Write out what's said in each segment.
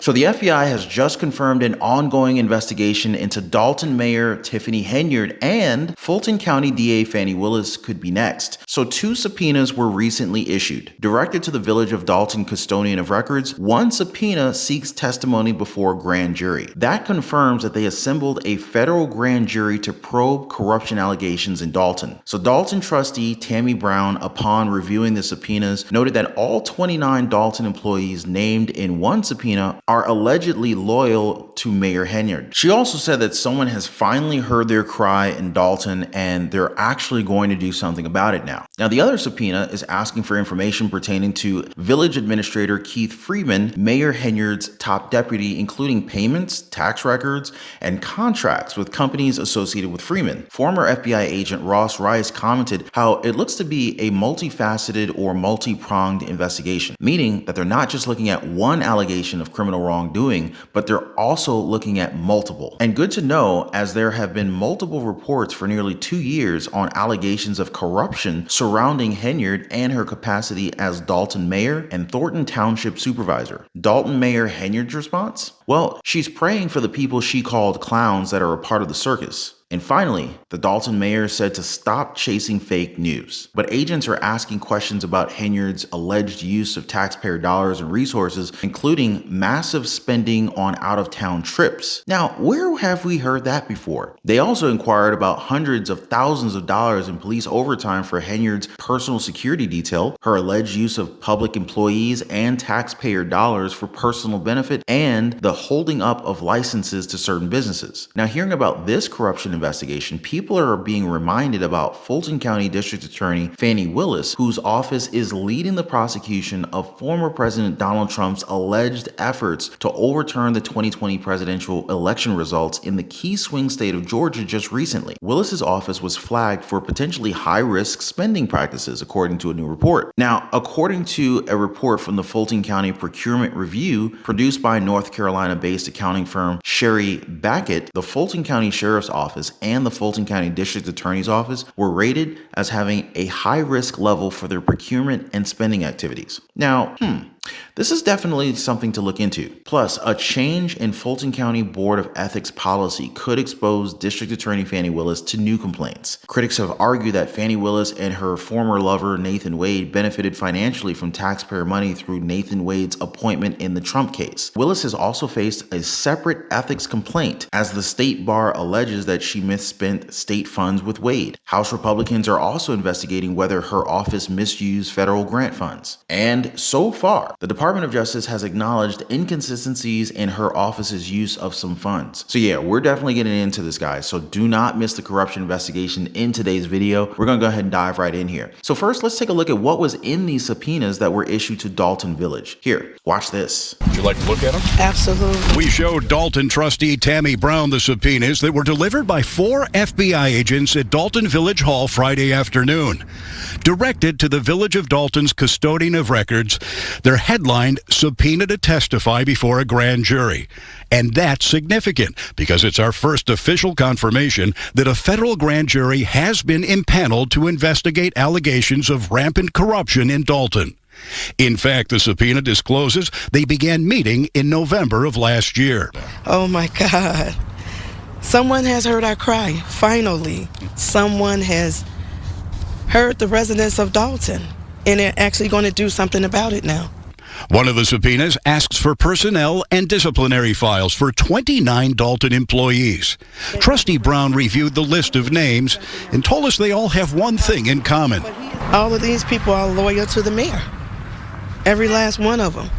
So the FBI has just confirmed an ongoing investigation into Dolton Mayor Tiffany Henyard, and Fulton County DA Fani Willis could be next. So 2 subpoenas were recently issued. Directed to the Village of Dalton custodian of records, one subpoena seeks testimony before a grand jury. That confirms that they assembled a federal grand jury to probe corruption allegations in Dalton. So Dalton trustee Tammy Brown, upon reviewing the subpoenas, noted that all 29 Dalton employees named in one subpoena are allegedly loyal to Mayor Henyard. She also said that someone has finally heard their cry in Dalton and they're actually going to do something about it now. Now, the other subpoena is asking for information pertaining to Village Administrator Keith Freeman, Mayor Henyard's top deputy, including payments, tax records, and contracts with companies associated with Freeman. Former FBI agent Ross Rice commented how it looks to be a multifaceted or multi-pronged investigation, meaning that they're not just looking at one allegation of criminal wrongdoing, but they're also looking at multiple. And good to know, as there have been multiple reports for nearly 2 years on allegations of corruption surrounding Henyard and her capacity as Dalton Mayor and Thornton Township Supervisor. Dalton Mayor Henyard's response? Well, she's praying for the people she called clowns that are a part of the circus. And finally, the Dalton mayor said to stop chasing fake news. But agents are asking questions about Henyard's alleged use of taxpayer dollars and resources, including massive spending on out-of-town trips. Now, where have we heard that before? They also inquired about hundreds of thousands of dollars in police overtime for Henyard's personal security detail, her alleged use of public employees and taxpayer dollars for personal benefit, and the holding up of licenses to certain businesses. Now, hearing about this corruption investigation, people are being reminded about Fulton County District Attorney Fani Willis, whose office is leading the prosecution of former President Donald Trump's alleged efforts to overturn the 2020 presidential election results in the key swing state of Georgia just recently. Willis's office was flagged for potentially high-risk spending practices, according to a new report. Now, according to a report from the Fulton County Procurement Review produced by North Carolina-based accounting firm Sherry Backett, the Fulton County Sheriff's Office and the Fulton County District Attorney's Office were rated as having a high risk level for their procurement and spending activities. Now, this is definitely something to look into. Plus, a change in Fulton County Board of Ethics policy could expose District Attorney Fani Willis to new complaints. Critics have argued that Fani Willis and her former lover Nathan Wade benefited financially from taxpayer money through Nathan Wade's appointment in the Trump case. Willis has also faced a separate ethics complaint, as the state bar alleges that she misspent state funds with Wade. House Republicans are also investigating whether her office misused federal grant funds. And so far, the Department of Justice has acknowledged inconsistencies in her office's use of some funds. So yeah, we're definitely getting into this, guys. So do not miss the corruption investigation in today's video. We're going to go ahead and dive right in here. So first, let's take a look at what was in these subpoenas that were issued to Dalton Village. Here, watch this. Would you like to look at them? Absolutely. We showed Dalton trustee Tammy Brown the subpoenas that were delivered by 4 FBI agents at Dalton Village Hall Friday afternoon. Directed to the Village of Dalton's custodian of records, they're headlined Subpoena to Testify Before a Grand Jury. And that's significant because it's our first official confirmation that a federal grand jury has been impaneled to investigate allegations of rampant corruption in Dalton. In fact, the subpoena discloses they began meeting in November of last year. Oh my God. Someone has heard our cry. Finally, someone has heard the residents of Dalton, and they're actually going to do something about it now. One of the subpoenas asks for personnel and disciplinary files for 29 Dalton employees. Trustee Brown reviewed the list of names and told us they all have one thing in common. All of these people are loyal to the mayor. Every last one of them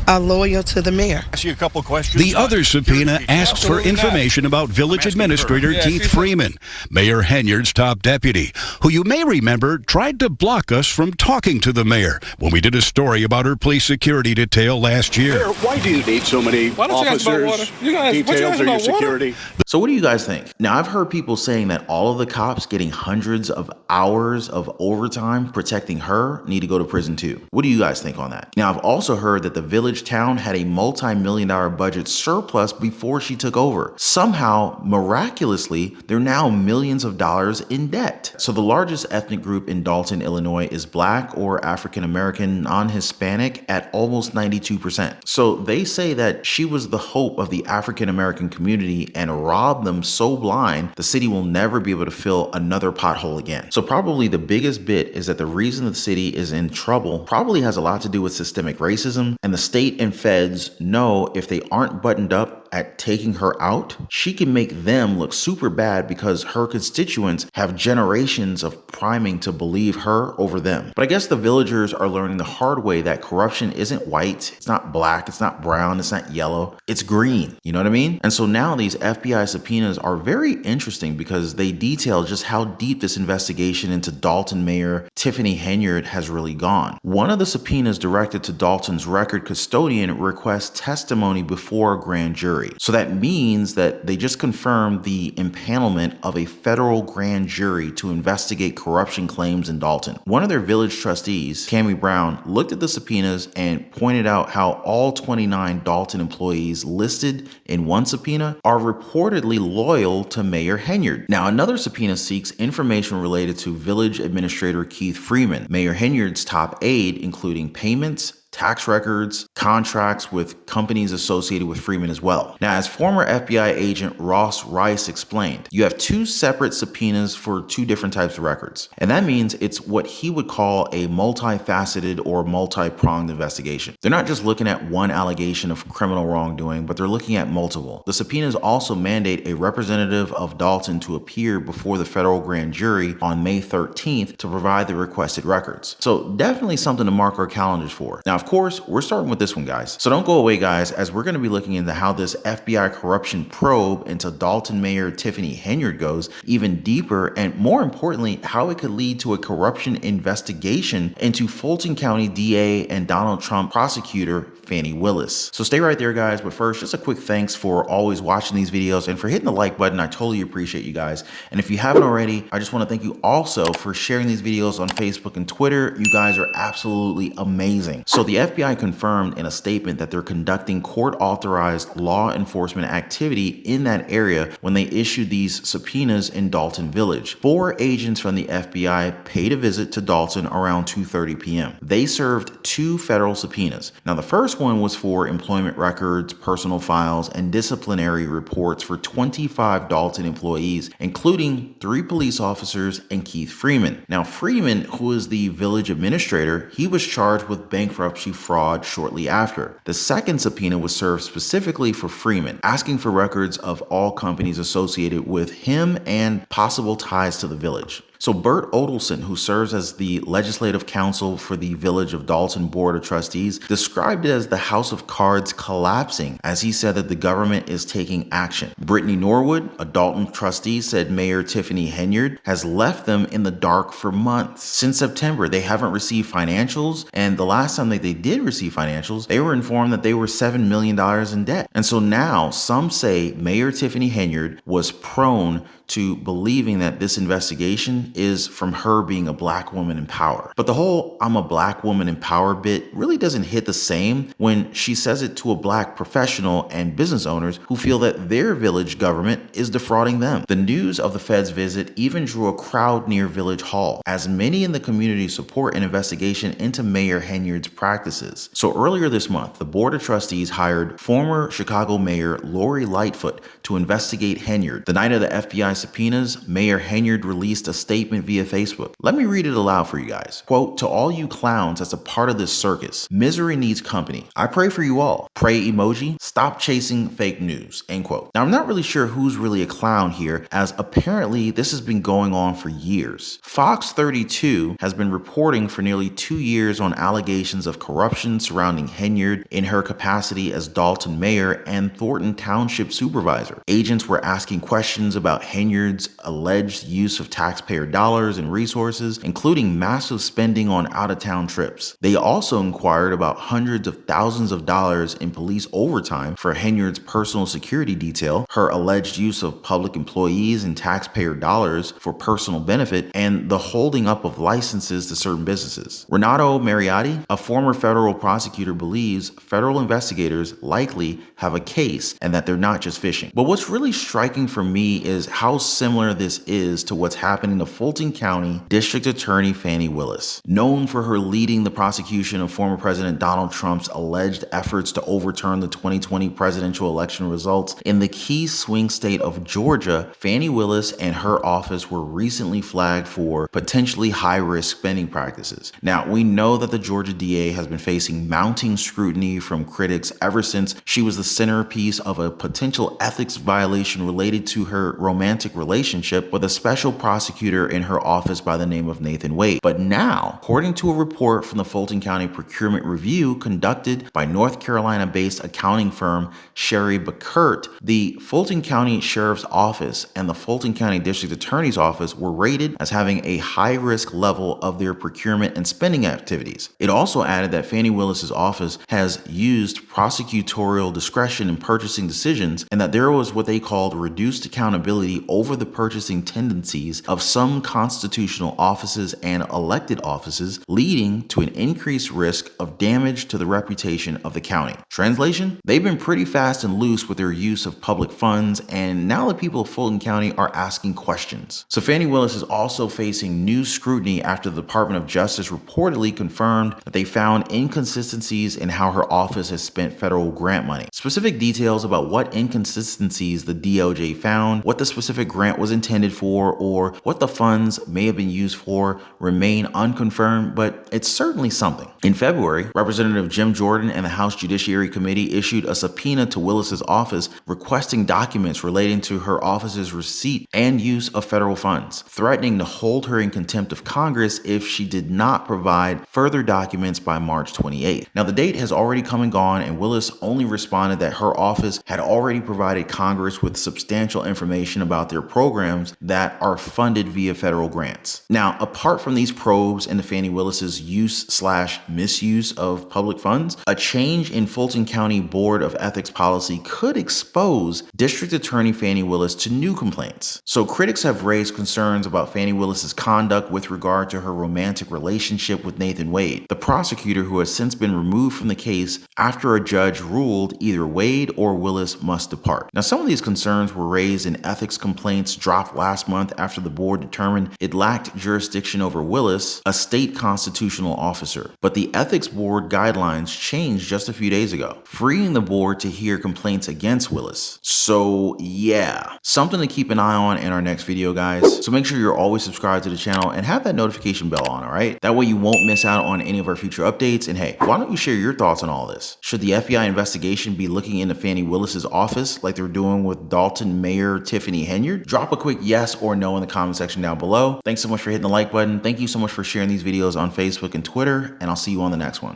are loyal to the mayor. Ask you a couple questions. The other subpoena asks for information about Village Administrator Keith Freeman, Mayor Henyard's top deputy, who you may remember tried to block us from talking to the mayor when we did a story about her police security detail last year. Mayor, why do you need so many officers, details, or your security? So what do you guys think? Now, I've heard people saying that all of the cops getting hundreds of hours of overtime protecting her need to go to prison too. What do you guys think on that? Now, I've also heard that the Village village town had a multi-million-dollar budget surplus before she took over. Somehow, miraculously, they're now millions of dollars in debt. So the largest ethnic group in Dalton, Illinois is Black or African American, non-Hispanic at almost 92%. So they say that she was the hope of the African American community and robbed them so blind the city will never be able to fill another pothole again. So probably the biggest bit is that the reason the city is in trouble probably has a lot to do with systemic racism, and the state and feds know if they aren't buttoned up at taking her out, she can make them look super bad because her constituents have generations of priming to believe her over them. But I guess the villagers are learning the hard way that corruption isn't white, it's not black, it's not brown, it's not yellow, it's green. You know what I mean? And so now these FBI subpoenas are very interesting because they detail just how deep this investigation into Dolton Mayor Tiffany Henyard has really gone. One of the subpoenas directed to Dalton's record custodian requests testimony before a grand jury. So that means that they just confirmed the impanelment of a federal grand jury to investigate corruption claims in Dalton. One of their village trustees, Fani Willis, looked at the subpoenas and pointed out how all 29 Dalton employees listed in one subpoena are reportedly loyal to Mayor Henyard. Now, another subpoena seeks information related to Village Administrator Keith Freeman, Mayor Henyard's top aide, including payments, tax records, contracts with companies associated with Freeman as well. Now, as former FBI agent Ross Rice explained, you have two separate subpoenas for two different types of records. And that means it's what he would call a multifaceted or multi-pronged investigation. They're not just looking at one allegation of criminal wrongdoing, but they're looking at multiple. The subpoenas also mandate a representative of Dalton to appear before the federal grand jury on May 13th to provide the requested records. So definitely something to mark our calendars for. Now, of course, we're starting with this one, guys. So don't go away, guys, as we're going to be looking into how this FBI corruption probe into Dolton Mayor Tiffany Henyard goes even deeper, and more importantly, how it could lead to a corruption investigation into Fulton County DA and Donald Trump prosecutor Fani Willis. So stay right there, guys. But first, just a quick thanks for always watching these videos and for hitting the like button. I totally appreciate you guys. And if you haven't already, I just want to thank you also for sharing these videos on Facebook and Twitter. You guys are absolutely amazing. So the FBI confirmed in a statement that they're conducting court-authorized law enforcement activity in that area when they issued these subpoenas in Dalton Village. 4 agents from the FBI paid a visit to Dalton around 2:30 p.m. They served 2 federal subpoenas. Now, the first one was for employment records, personal files, and disciplinary reports for 25 Dalton employees, including 3 police officers and Keith Freeman. Now, Freeman, who is the village administrator, he was charged with bankruptcy fraud shortly after. The second subpoena was served specifically for Freeman, asking for records of all companies associated with him and possible ties to the village. So Bert Odelson, who serves as the legislative counsel for the Village of Dalton Board of Trustees, described it as the house of cards collapsing, as he said that the government is taking action. Brittany Norwood, a Dalton trustee, said Mayor Tiffany Henyard has left them in the dark for months. Since September, they haven't received financials, and the last time that they did receive financials, they were informed that they were $7 million in debt. And so now some say Mayor Tiffany Henyard was prone to believing that this investigation is from her being a black woman in power. But the whole "I'm a black woman in power" bit really doesn't hit the same when she says it to a black professional and business owners who feel that their village government is defrauding them. The news of the Fed's visit even drew a crowd near Village Hall, as many in the community support an investigation into Mayor Henyard's practices. So earlier this month, the Board of Trustees hired former Chicago Mayor Lori Lightfoot to investigate Henyard. The night of the FBI subpoenas, Mayor Henyard released a statement via Facebook. Let me read it aloud for you guys. Quote, "To all you clowns that's a part of this circus, misery needs company. I pray for you all. Pray emoji. Stop chasing fake news." End quote. Now, I'm not really sure who's really a clown here, as apparently this has been going on for years. Fox 32 has been reporting for nearly 2 years on allegations of corruption surrounding Henyard in her capacity as Dalton mayor and Thornton Township supervisor. Agents were asking questions about Henyard Henyard's alleged use of taxpayer dollars and resources, including massive spending on out-of-town trips. They also inquired about hundreds of thousands of dollars in police overtime for Henyard's personal security detail, her alleged use of public employees and taxpayer dollars for personal benefit, and the holding up of licenses to certain businesses. Renato Mariotti, a former federal prosecutor, believes federal investigators likely have a case and that they're not just fishing. But what's really striking for me is how similar this is to what's happening to Fulton County District Attorney Fani Willis. Known for her leading the prosecution of former President Donald Trump's alleged efforts to overturn the 2020 presidential election results in the key swing state of Georgia, Fani Willis and her office were recently flagged for potentially high-risk spending practices. Now, we know that the Georgia DA has been facing mounting scrutiny from critics ever since she was the centerpiece of a potential ethics violation related to her romantic relationship with a special prosecutor in her office by the name of Nathan Wade. But now, according to a report from the Fulton County Procurement Review conducted by North Carolina-based accounting firm Sherry Beckert, the Fulton County Sheriff's Office and the Fulton County District Attorney's Office were rated as having a high-risk level of their procurement and spending activities. It also added that Fani Willis's office has used prosecutorial discretion in purchasing decisions and that there was what they called reduced accountability over the purchasing tendencies of some constitutional offices and elected offices, leading to an increased risk of damage to the reputation of the county. Translation? They've been pretty fast and loose with their use of public funds, and now the people of Fulton County are asking questions. So Fani Willis is also facing new scrutiny after the Department of Justice reportedly confirmed that they found inconsistencies in how her office has spent federal grant money. Specific details about what inconsistencies the DOJ found, what the specific grant was intended for, or what the funds may have been used for remain unconfirmed, but it's certainly something. In February, Representative Jim Jordan and the House Judiciary Committee issued a subpoena to Willis's office requesting documents relating to her office's receipt and use of federal funds, threatening to hold her in contempt of Congress if she did not provide further documents by March 28th. Now, the date has already come and gone, and Willis only responded that her office had already provided Congress with substantial information about their programs that are funded via federal grants. Now, apart from these probes into Fani Willis's use/misuse of public funds, a change in Fulton County Board of Ethics policy could expose District Attorney Fani Willis to new complaints. So critics have raised concerns about Fani Willis's conduct with regard to her romantic relationship with Nathan Wade, the prosecutor who has since been removed from the case after a judge ruled either Wade or Willis must depart. Now, some of these concerns were raised in ethics complaints dropped last month after the board determined it lacked jurisdiction over Willis, a state constitutional officer. But the ethics board guidelines changed just a few days ago, freeing the board to hear complaints against Willis. So yeah, something to keep an eye on in our next video, guys. So make sure you're always subscribed to the channel and have that notification bell on, all right? That way you won't miss out on any of our future updates. And hey, why don't you share your thoughts on all this? Should the FBI investigation be looking into Fani Willis's office like they're doing with Dolton Mayor Tiffany Henyard? Drop a quick yes or no in the comment section down below. Thanks so much for hitting the like button. Thank you so much for sharing these videos on Facebook and Twitter, and I'll see you on the next one.